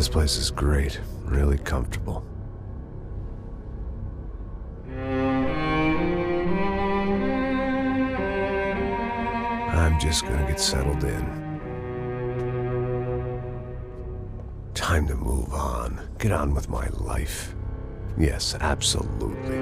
This place is great, really comfortable. I'm just gonna get settled in. Time to move on. Get on with my life. Yes, absolutely.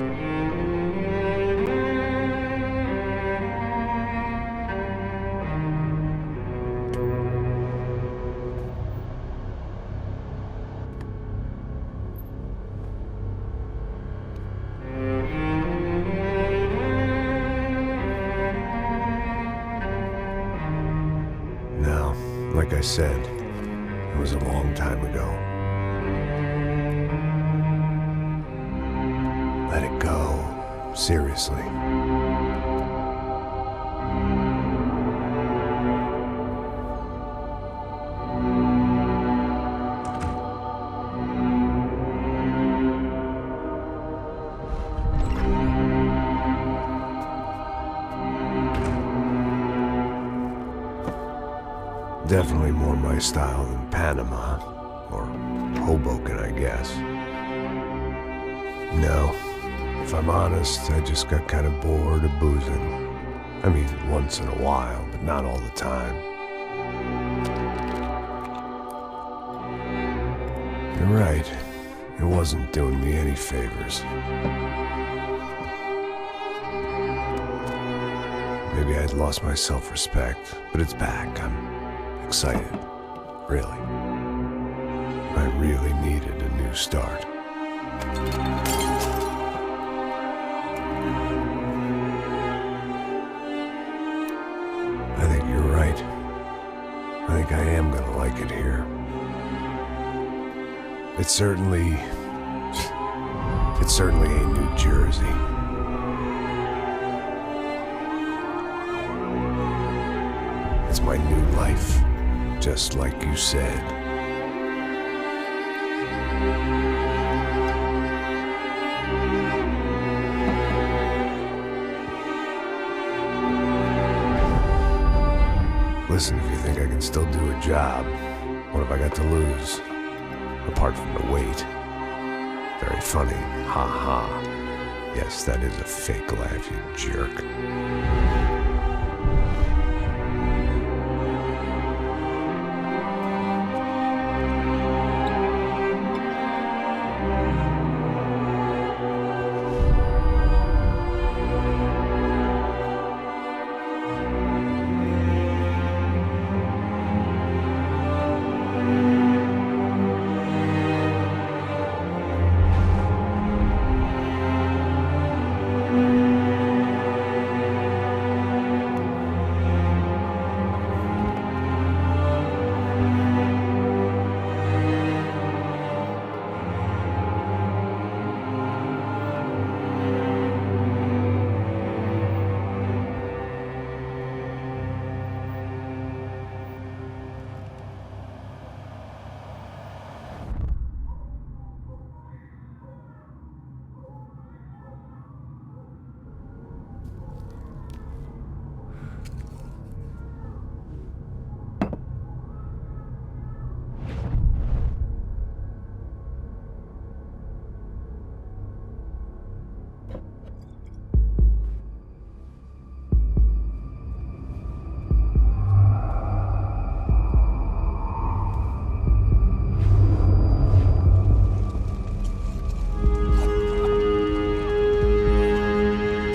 Now, like I said, it was a long time ago. Let it go. Seriously. Definitely more my style than Panama, or Hoboken, I guess. No, if I'm honest, I just got kind of bored of boozing. I mean, once in a while, but not all the time. You're right, it wasn't doing me any favors. Maybe I'd lost my self-respect, but it's back. I'm excited, really. I really needed a new start. I think you're right. I think I am gonna like it here. It's certainly ain't New Jersey. It's my new life. Just like you said. Listen, if you think I can still do a job, what have I got to lose? Apart from the weight. Very funny. Ha ha. Yes, that is a fake laugh, you jerk.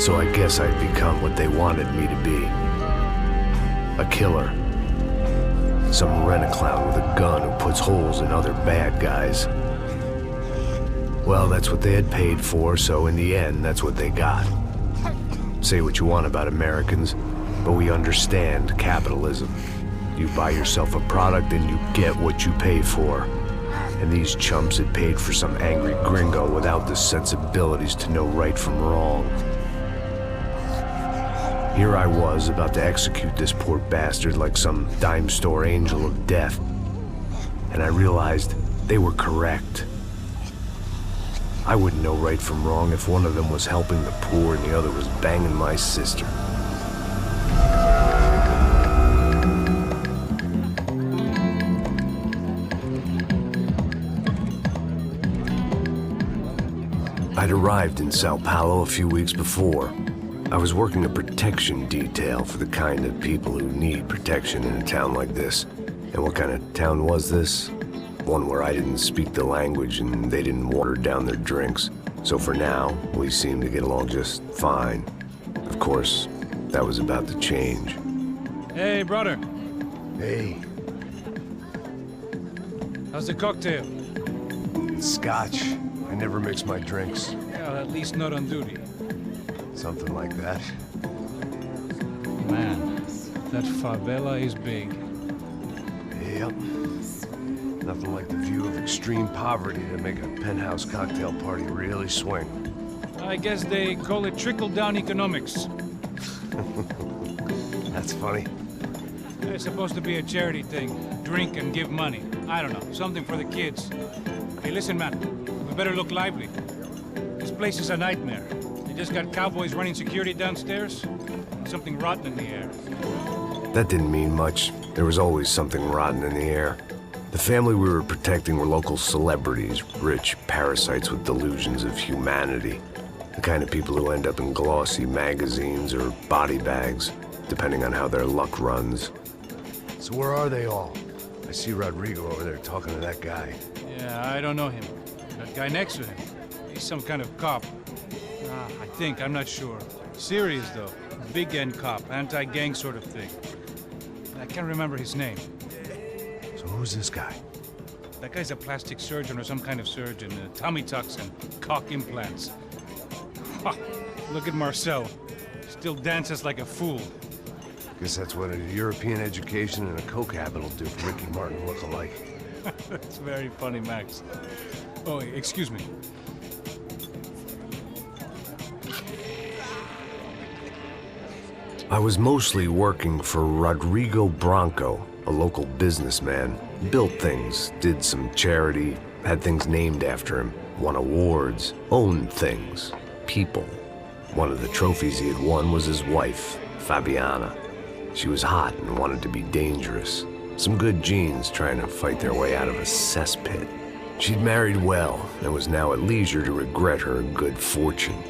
So I guess I'd become what they wanted me to be. A killer. Some rent-a-clown with a gun who puts holes in other bad guys. Well, that's what they had paid for, so in the end, that's what they got. Say what you want about Americans, but we understand capitalism. You buy yourself a product and you get what you pay for. And these chumps had paid for some angry gringo without the sensibilities to know right from wrong. Here I was, about to execute this poor bastard like some dime store angel of death. And I realized they were correct. I wouldn't know right from wrong if one of them was helping the poor and the other was banging my sister. I'd arrived in Sao Paulo a few weeks before. I was working a protection detail for the kind of people who need protection in a town like this. And what kind of town was this? One where I didn't speak the language and they didn't water down their drinks. So for now, we seemed to get along just fine. Of course, that was about to change. Hey, brother. Hey. How's the cocktail? It's scotch. I never mix my drinks. Well, at least not on duty. Something like that. Man, that favela is big. Yep. Nothing like the view of extreme poverty to make a penthouse cocktail party really swing. I guess they call it trickle-down economics. That's funny. It's supposed to be a charity thing. Drink and give money. I don't know, something for the kids. Hey, listen, man. We better look lively. This place is a nightmare. They just got cowboys running security downstairs. Something rotten in the air. That didn't mean much. There was always something rotten in the air. The family we were protecting were local celebrities, rich parasites with delusions of humanity. The kind of people who end up in glossy magazines or body bags, depending on how their luck runs. So where are they all? I see Rodrigo over there talking to that guy. Yeah, I don't know him. That guy next to him, he's some kind of cop. I think, I'm not sure. Serious, though. Big-end cop, anti-gang sort of thing. I can't remember his name. So who's this guy? That guy's a plastic surgeon or some kind of surgeon. Tummy tucks and cock implants. Look at Marcel. Still dances like a fool. Guess that's what a European education and a coke habit will do for Ricky Martin look-alike. That's very funny, Max. Oh, excuse me. I was mostly working for Rodrigo Branco, a local businessman. Built things, did some charity, had things named after him, won awards, owned things, people. One of the trophies he had won was his wife, Fabiana. She was hot and wanted to be dangerous. Some good genes trying to fight their way out of a cesspit. She'd married well and was now at leisure to regret her good fortune.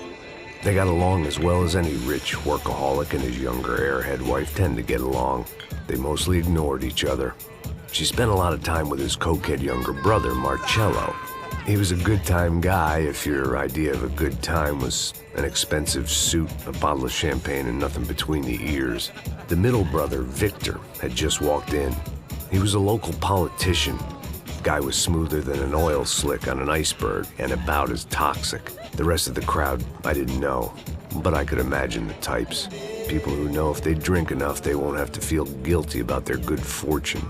They got along as well as any rich workaholic and his younger airhead wife tend to get along. They mostly ignored each other. She spent a lot of time with his cokehead younger brother, Marcello. He was a good-time guy if your idea of a good time was an expensive suit, a bottle of champagne, and nothing between the ears. The middle brother, Victor, had just walked in. He was a local politician. Guy was smoother than an oil slick on an iceberg and about as toxic. The rest of the crowd, I didn't know, but I could imagine the types. People who know if they drink enough, they won't have to feel guilty about their good fortune.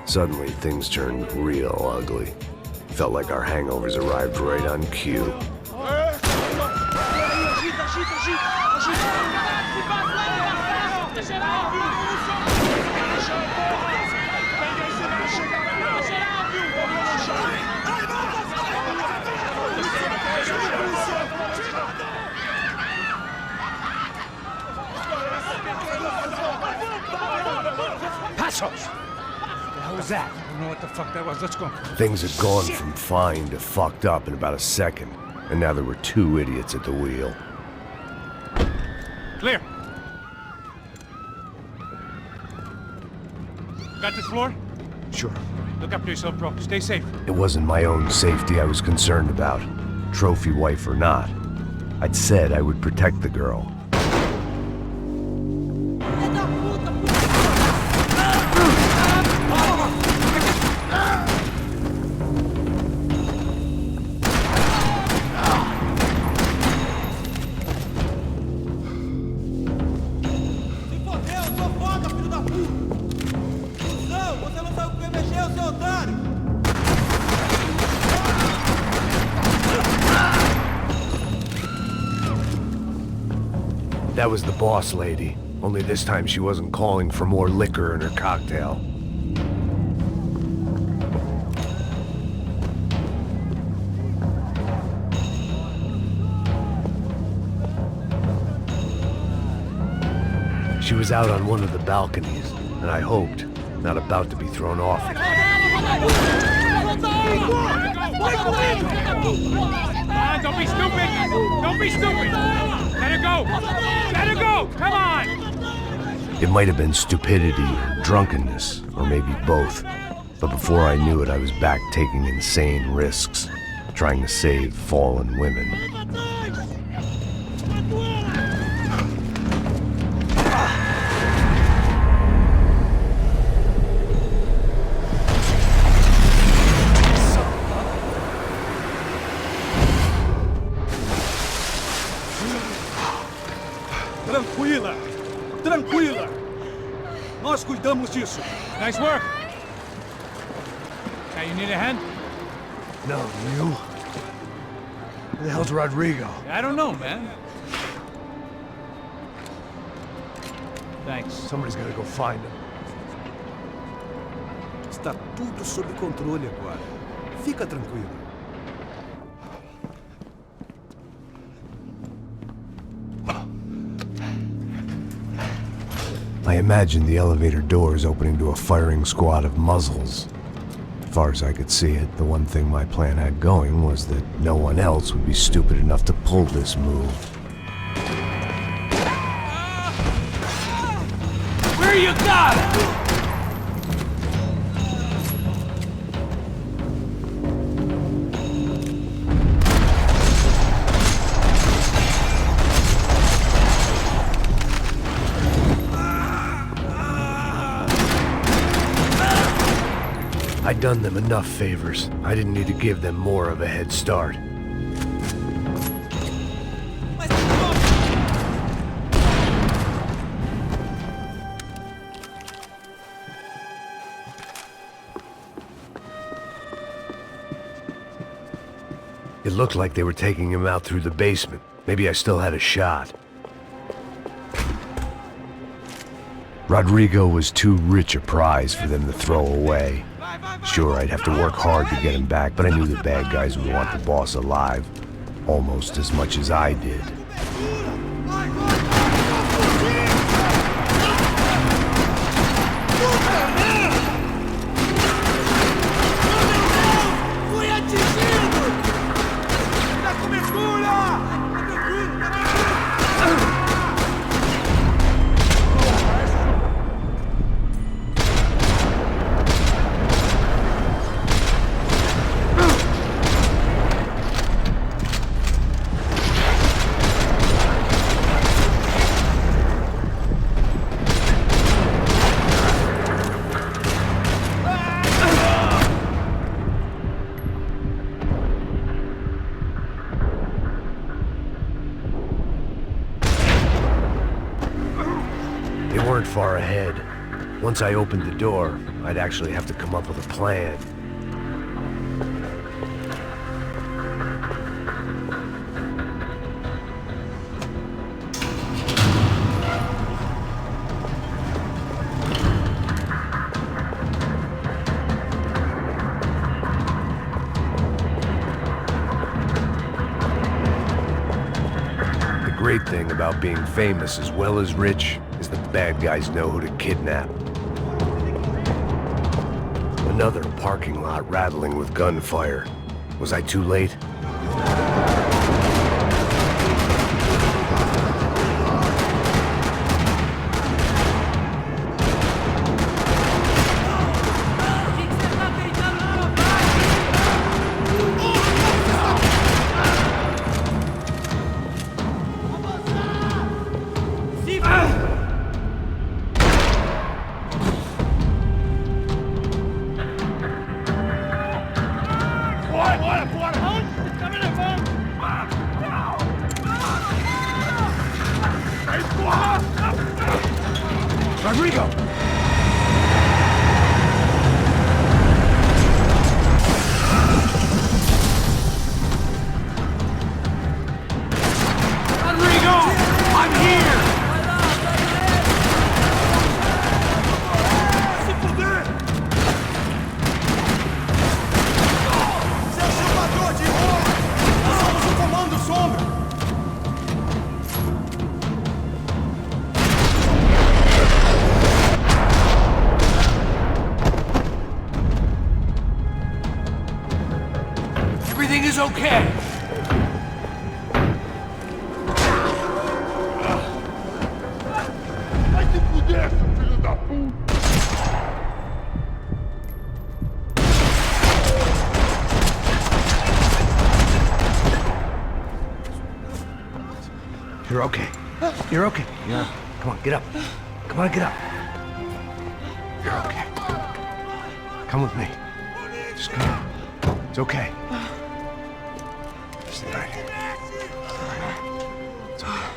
Suddenly, things turned real ugly. Felt like our hangovers arrived right on cue. Passos! What was that? I don't know what the fuck that was. Let's go. Things had gone from fine to fucked up in about a second, and now there were two idiots at the wheel. Clear. Got this floor? Sure. Look after yourself, bro. Stay safe. It wasn't my own safety I was concerned about, trophy wife or not. I'd said I would protect the girl. That was the boss lady, only this time she wasn't calling for more liquor in her cocktail. She was out on one of the balconies, and I hoped, not about to be thrown off it. on, don't be stupid! Don't be stupid! Let her go! Let her go! Come on! It might have been stupidity or drunkenness, or maybe both. But before I knew it, I was back taking insane risks, trying to save fallen women. Tranquila! Tranquila! Nós cuidamos disso. Nice work! Now you need a hand? No, you? Who the hell's Rodrigo? I don't know, man. Thanks. Somebody's gotta go find him. Está tudo sob controle agora. Fica tranquilo. I imagined the elevator doors opening to a firing squad of muzzles. As far as I could see it, the one thing my plan had going was that no one else would be stupid enough to pull this move. Where you got it? I'd done them enough favors. I didn't need to give them more of a head start. It looked like they were taking him out through the basement. Maybe I still had a shot. Rodrigo was too rich a prize for them to throw away. Sure, I'd have to work hard to get him back, but I knew the bad guys would want the boss alive, almost as much as I did. They weren't far ahead. Once I opened the door, I'd actually have to come up with a plan. The great thing about being famous as well as rich is the bad guys know who to kidnap. Another parking lot rattling with gunfire. Was I too late? Rodrigo! Rodrigo! I'm here! Se fuder! Seu chupador de rua! Nós somos o Comando Sombra! Everything is okay. Vai se fuder, seu filho da puta! You're okay. You're okay. Yeah. Come on, get up. Come on, get up. You're okay. Come with me. Just come on. It's okay. It's all right. It's okay.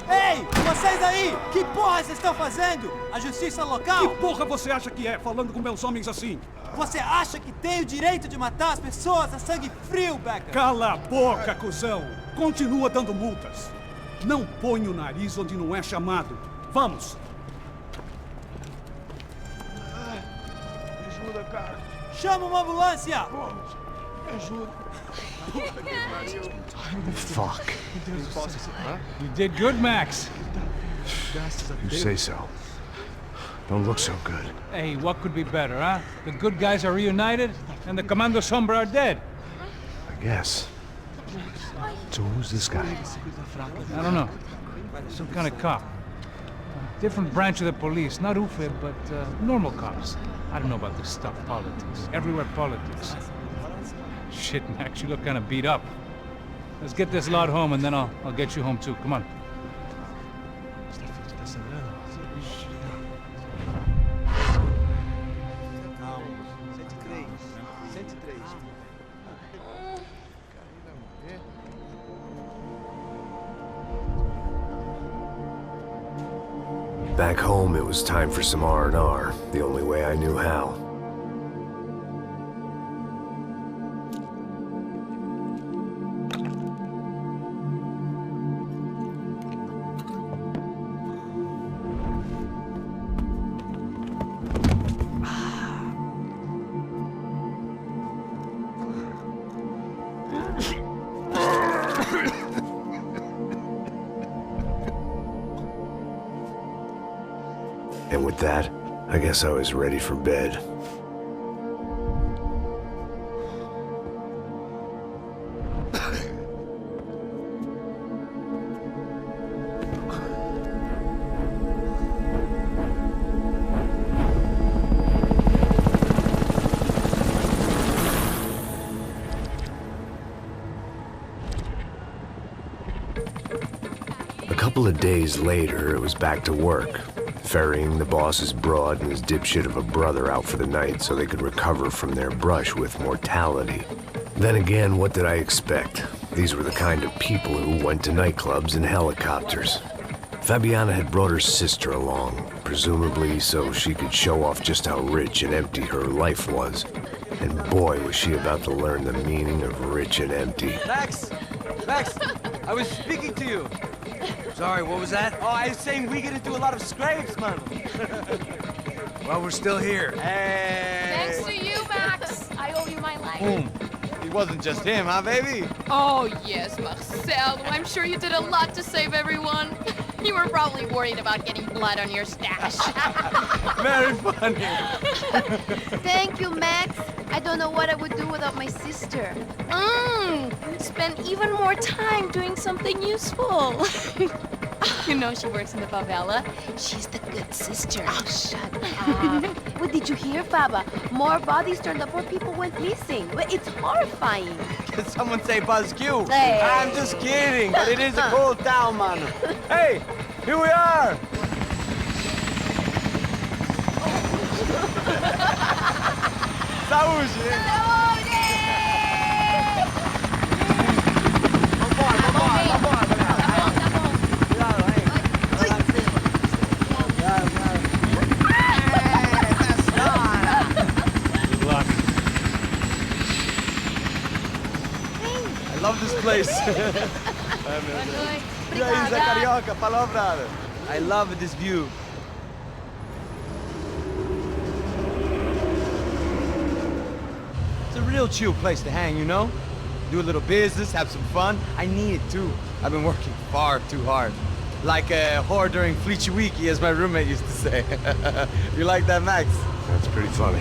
Ei, vocês aí! Que porra vocês estão fazendo? A justiça local? Que porra você acha que é, falando com meus homens assim? Você acha que tem o direito de matar as pessoas a sangue frio, Becker? Cala a boca, cuzão! Continua dando multas. Não põe o nariz onde não é chamado. Vamos! Me ajuda, cara. Chama uma ambulância! Vamos. Me ajuda. Fuck. You did good, Max. You say so. Don't look so good. Hey, what could be better, huh? The good guys are reunited, and the Commando Sombra are dead. I guess. So who's this guy? I don't know. Some kind of cop. Different branch of the police. Not UFE, but normal cops. I don't know about this stuff, politics. Everywhere politics. Shit, Max, you look kind of beat up. Let's get this lot home, and then I'll get you home too. Come on. Back home, it was time for some R&R, the only way I knew how. And with that, I guess I was ready for bed. A couple of days later, it was back to work. Ferrying the boss's broad and his dipshit of a brother out for the night so they could recover from their brush with mortality. Then again, what did I expect? These were the kind of people who went to nightclubs in helicopters. Fabiana had brought her sister along, presumably so she could show off just how rich and empty her life was. And boy, was she about to learn the meaning of rich and empty. Max! Max! I was speaking to you! Sorry, what was that? Oh, I was saying we get into a lot of scrapes, man. Well, we're still here. Hey! Thanks to you, Max. I owe you my life. Boom. It wasn't just him, huh, baby? Oh, yes, Marcel. I'm sure you did a lot to save everyone. You were probably worried about getting blood on your stash. Very funny. Thank you, Max. I don't know what I would do without my sister. Spend even more time doing something useful. You know she works in the favela. She's the good sister. Oh, shut up. What did you hear, Baba? More bodies turned up where people went missing. It's horrifying. Did someone say Buzz Q? Hey. I'm just kidding, but it is a cool town, man. Hey, here we are. Saúde, hein? I love this place. E aí, Zé Carioca, falou, brother. I love this view. It's a real chill place to hang, you know? Do a little business, have some fun. I need it too. I've been working far too hard. Like a whore during Fleechy Weeky, as my roommate used to say. You like that, Max? That's pretty funny.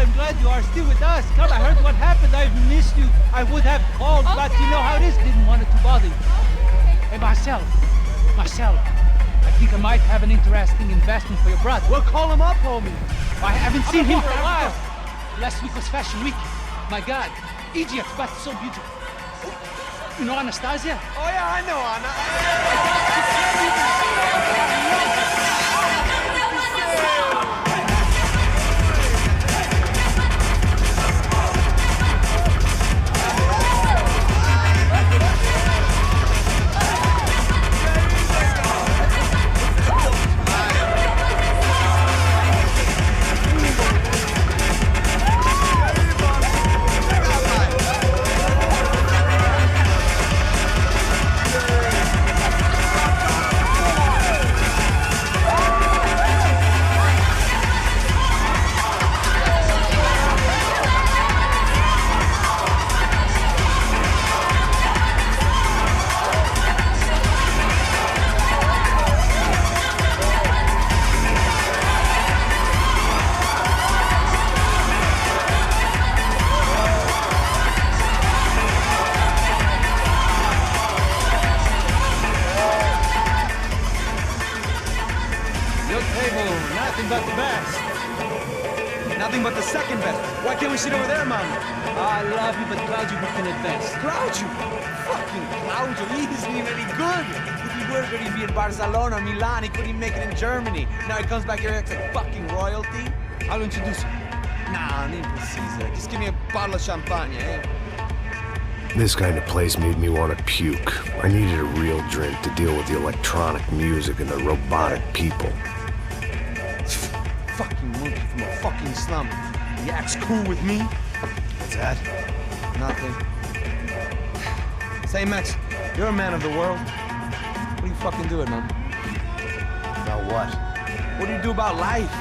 I'm glad you are still with us. Come, I heard what happened. I've missed you. I would have called, but you know how it is. Didn't want it to bother you. Hey, Marcel, I think I might have an interesting investment for your brother. Well, call him up, homie. I haven't seen him for a while. Last week was Fashion Week. My God, Egypt, but so beautiful. You know Anastasia? Oh, yeah, I know Anna. Nothing but the best. Nothing but the second best. Why can't we sit over there, man? I love you, but Claudio booked in advance. Claudio? Fucking Claudio, he isn't even any good. If he were good, he'd be in Barcelona or Milan. He couldn't even make it in Germany. Now he comes back here acts like fucking royalty. I'll introduce you. Nah, nem precisa. Just give me a bottle of champagne, eh? This kind of place made me want to puke. I needed a real drink to deal with the electronic music and the robotic people. Fucking monkey from a fucking slum. He acts cool with me. What's that? Nothing. Say, Max, you're a man of the world. What do you fucking do it, man? About what? What do you do about life?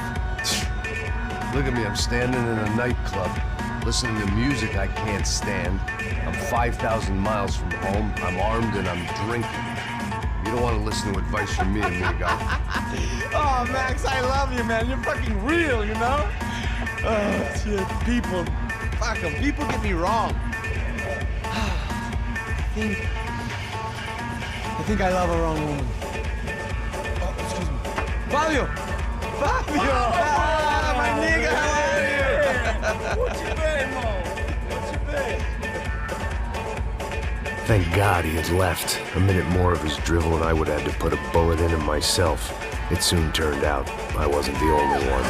Look at me, I'm standing in a nightclub, listening to music I can't stand. I'm 5,000 miles from home, I'm armed and I'm drinking. You don't want to listen to advice from me, amigo. Oh, Max, I love you, man. You're fucking real, you know? Oh, shit. People. Fuck them. People get me wrong. I think I love a wrong woman. Oh, excuse me. Fabio! Fabio! Ah, my nigga, how are you? What you been, Mo? What you been? Thank God he had left. A minute more of his drivel and I would have had to put a bullet in him myself. It soon turned out I wasn't the only one.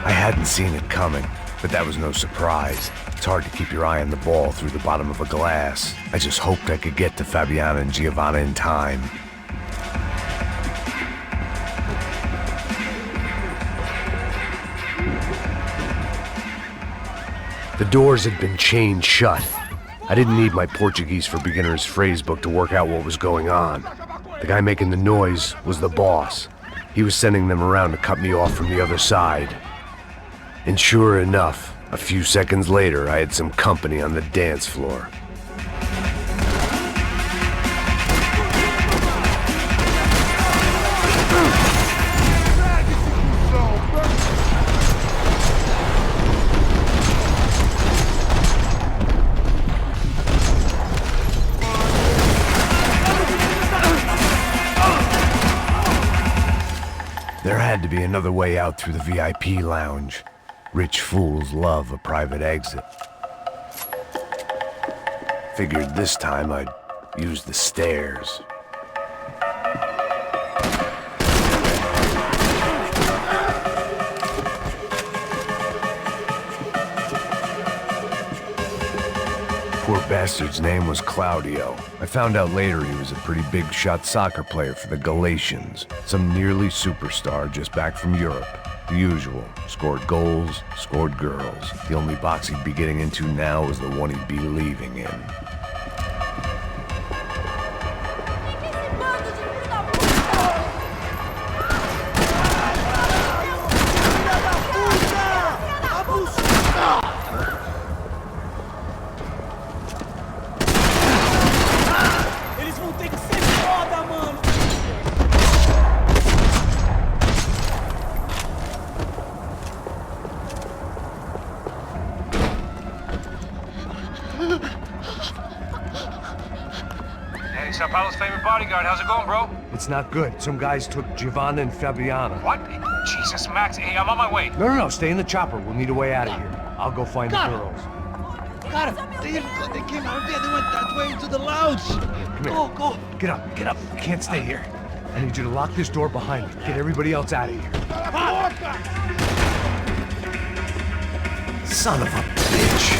I hadn't seen it coming, but that was no surprise. It's hard to keep your eye on the ball through the bottom of a glass. I just hoped I could get to Fabiana and Giovanna in time. The doors had been chained shut. I didn't need my Portuguese for Beginners phrase book to work out what was going on. The guy making the noise was the boss. He was sending them around to cut me off from the other side. And sure enough, a few seconds later, I had some company on the dance floor. There had to be another way out through the VIP lounge. Rich fools love a private exit. Figured this time I'd use the stairs. Poor bastard's name was Claudio. I found out later he was a pretty big shot soccer player for the Galatians. Some nearly superstar just back from Europe. The usual. Scored goals, scored girls. The only box he'd be getting into now was the one he'd be leaving in. Sao Paulo's favorite bodyguard. How's it going, bro? It's not good. Some guys took Giovanna and Fabiana. What? Jesus, Max. Hey, I'm on my way. No. Stay in the chopper. We'll need a way out of here. I'll go find the girls. Got him. They came out there. They went that way into the lounge. Come here. Go. Get up. You can't stay here. I need you to lock this door behind me. Get everybody else out of here. Son of a bitch.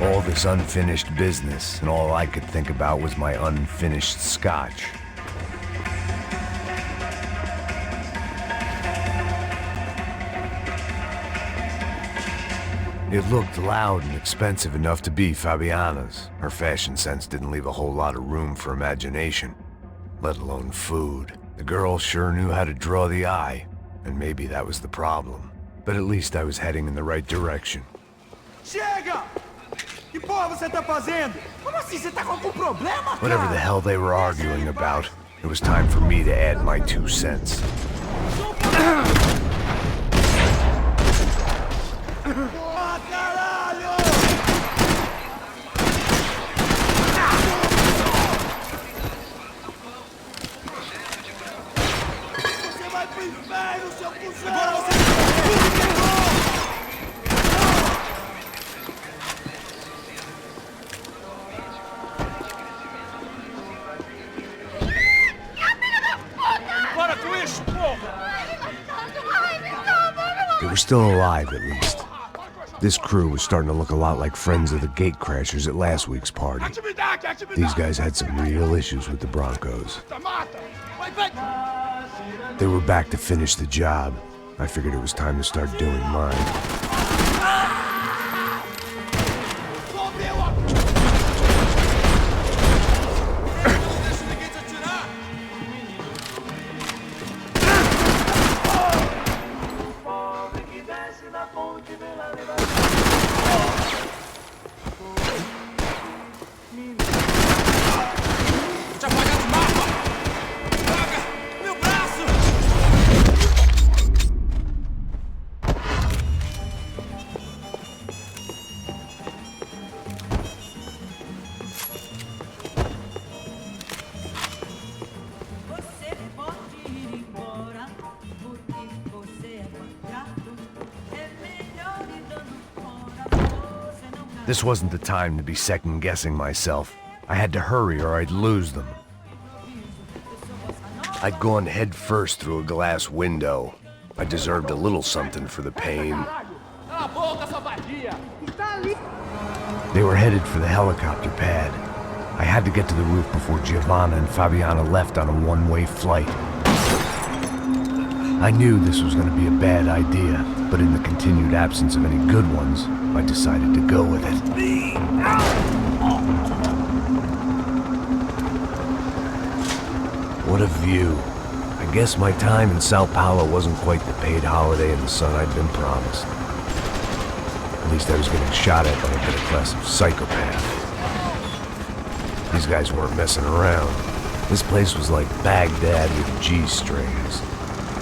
All this unfinished business, and all I could think about was my unfinished scotch. It looked loud and expensive enough to be Fabiana's. Her fashion sense didn't leave a whole lot of room for imagination, let alone food. The girl sure knew how to draw the eye, and maybe that was the problem. But at least I was heading in the right direction. Chega! Que porra você tá fazendo? Como assim? Você tá com algum problema, cara? Whatever the hell they were arguing about, it was time for me to add my 2 cents. Porra, caralho! Você vai pro inferno, seu cuzão! Agora você They were still alive, at least. This crew was starting to look a lot like friends of the gatecrashers at last week's party. These guys had some real issues with the Broncos. They were back to finish the job. I figured it was time to start doing mine. This wasn't the time to be second-guessing myself. I had to hurry or I'd lose them. I'd gone head first through a glass window. I deserved a little something for the pain. They were headed for the helicopter pad. I had to get to the roof before Giovanna and Fabiana left on a one-way flight. I knew this was going to be a bad idea, but in the continued absence of any good ones, I decided to go with it. What a view. I guess my time in Sao Paulo wasn't quite the paid holiday in the sun I'd been promised. At least I was getting shot at by a middle-class psychopath. These guys weren't messing around. This place was like Baghdad with G-strings.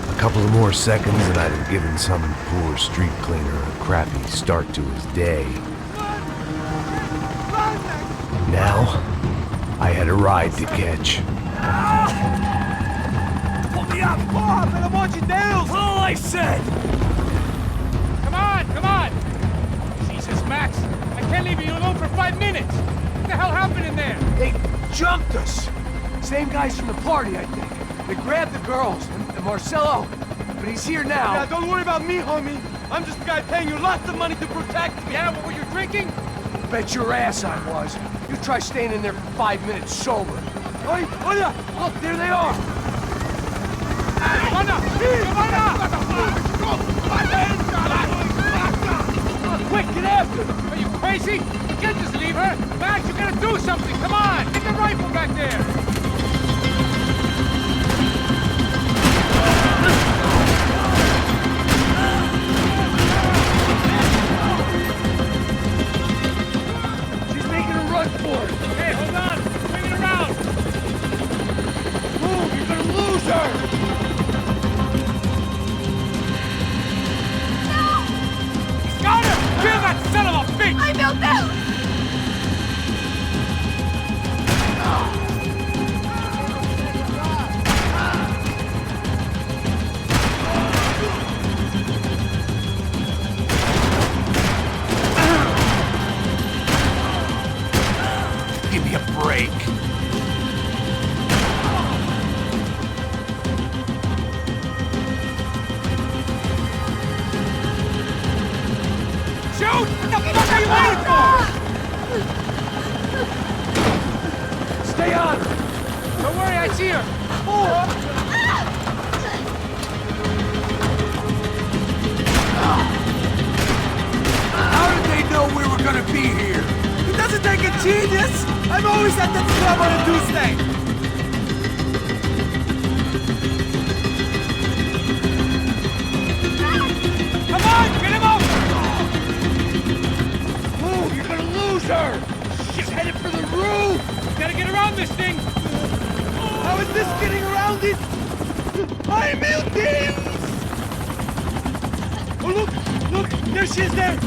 A couple of more seconds and I'd have given some poor street cleaner a crappy start to his day. Now, I had a ride to catch. Pull me up! Porra, pelo amor de Deus! All I said! Come on! Jesus, Max, I can't leave you alone for 5 minutes. What the hell happened in there? They jumped us! Same guys from the party, I think. They grabbed the girls, and Marcelo, but he's here now. Yeah, don't worry about me, homie. I'm just the guy paying you lots of money to protect me. Yeah, but were you drinking? Bet your ass I was. You try staying in there for 5 minutes sober. Oi, olha! Look, there they are! Quick, get after them! Are you crazy? You can't just leave her. Max, you gotta do something. Come on, get the rifle back there. She's making a run for it! Hey, hold on. Bring it around. Move, you're gonna lose her! Got her! Kill that son of a bitch! I built them! Give me a break. Shoot! What the fuck are you waiting for? Stay on! Don't worry, I see her. How did they know we were gonna be here? It doesn't take a genius! I'm always at the club on a Tuesday! Come on, get him over! Move, you're gonna lose her! She's headed for the roof! Gotta get around this thing! How is this getting around it? Ai, meu Deus! Oh, look, there she is there!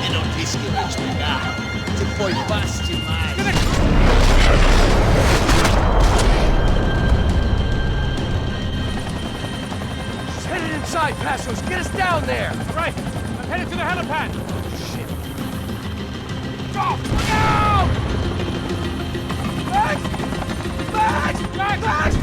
E non rischi di spiegare, se poi basti mai. She's headed inside, Passos! Get us down there! Right, I'm headed to the helipad. Shit! Go! Go! Max! Max! Max! Max!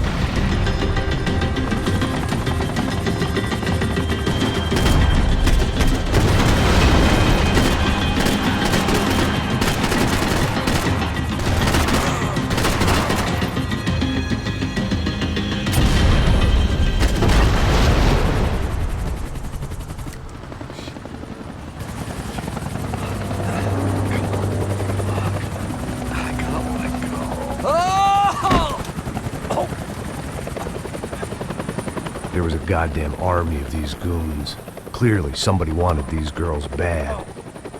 There was a goddamn army of these goons. Clearly, somebody wanted these girls bad.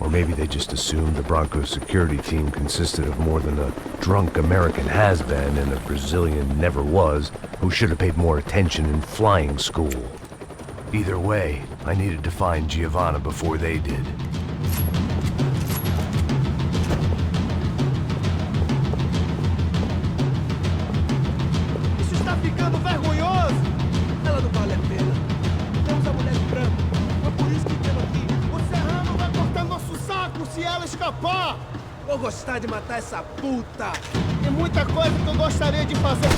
Or maybe they just assumed the Broncos security team consisted of more than a drunk American has-been and a Brazilian never was, who should have paid more attention in flying school. Either way, I needed to find Giovanna before they did. Isso está ficando vergonhoso! Ela não vale a pena. Temos a mulher de branco. Foi por isso que viemos aqui. escapar! Vou gostar de matar essa puta! Tem muita coisa que eu gostaria de fazer.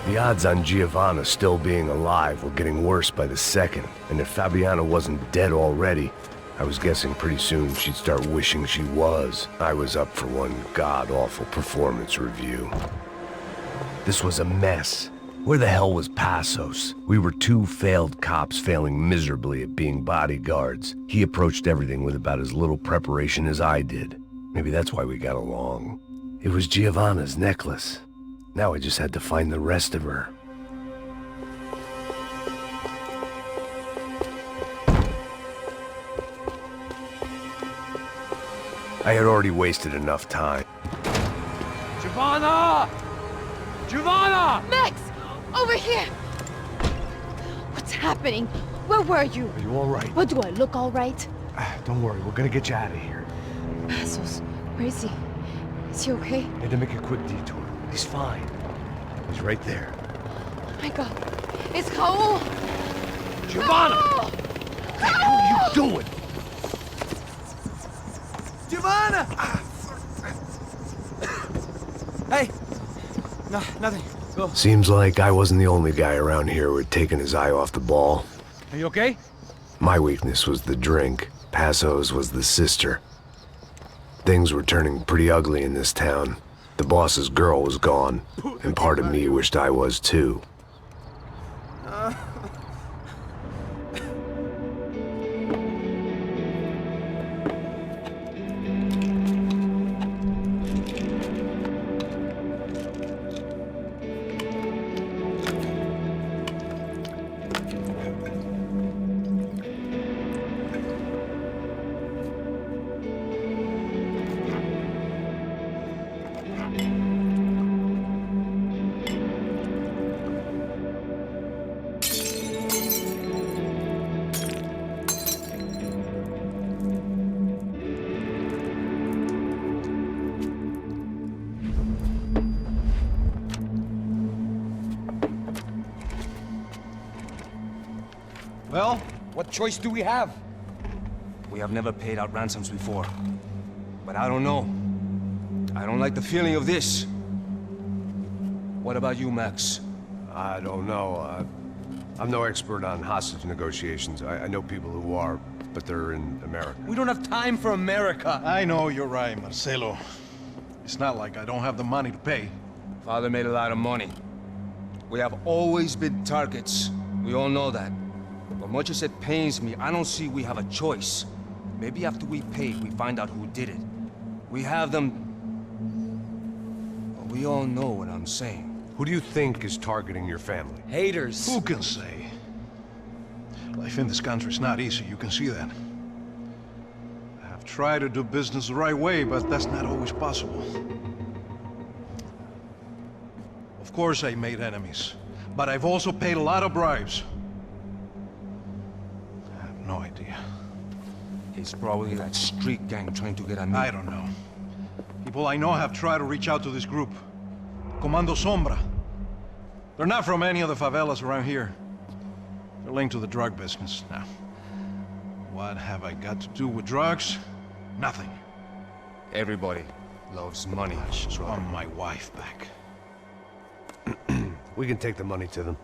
The odds on Giovanna still being alive were getting worse by the second, and if Fabiana wasn't dead already, I was guessing pretty soon she'd start wishing she was. I was up for one god-awful performance review. This was a mess. Where the hell was Passos? We were two failed cops failing miserably at being bodyguards. He approached everything with about as little preparation as I did. Maybe that's why we got along. It was Giovanna's necklace. Now I just had to find the rest of her. I had already wasted enough time. Giovanna! Giovanna! Max! Over here! What's happening? Where were you? Are you all right? What, do I look all right? Don't worry, we're gonna get you out of here. Passos, where is he? Is he okay? Had to make a quick detour. He's fine. He's right there. Oh my God. It's Raul! Giovanna! Raul! What the hell are you doing? Giovanna! Hey! No, nothing. Go. Seems like I wasn't the only guy around here who had taken his eye off the ball. Are you okay? My weakness was the drink. Passos was the sister. Things were turning pretty ugly in this town. The boss's girl was gone, and part of me wished I was too. Well, what choice do we have? We have never paid out ransoms before. But I don't know. I don't like the feeling of this. What about you, Max? I don't know. I'm no expert on hostage negotiations. I know people who are, but they're in America. We don't have time for America. I know you're right, Marcelo. It's not like I don't have the money to pay. Father made a lot of money. We have always been targets. We all know that. But much as it pains me, I don't see we have a choice. Maybe after we pay, we find out who did it. We have them... Well, we all know what I'm saying. Who do you think is targeting your family? Haters. Who can say? Life in this country is not easy, you can see that. I have tried to do business the right way, but that's not always possible. Of course I made enemies, but I've also paid a lot of bribes. I have no idea. It's probably that street gang trying to get at me. I don't know. People I know have tried to reach out to this group. Comando Sombra. They're not from any of the favelas around here. They're linked to the drug business. Now, what have I got to do with drugs? Nothing. Everybody loves money. I just want my wife back. We can take the money to them.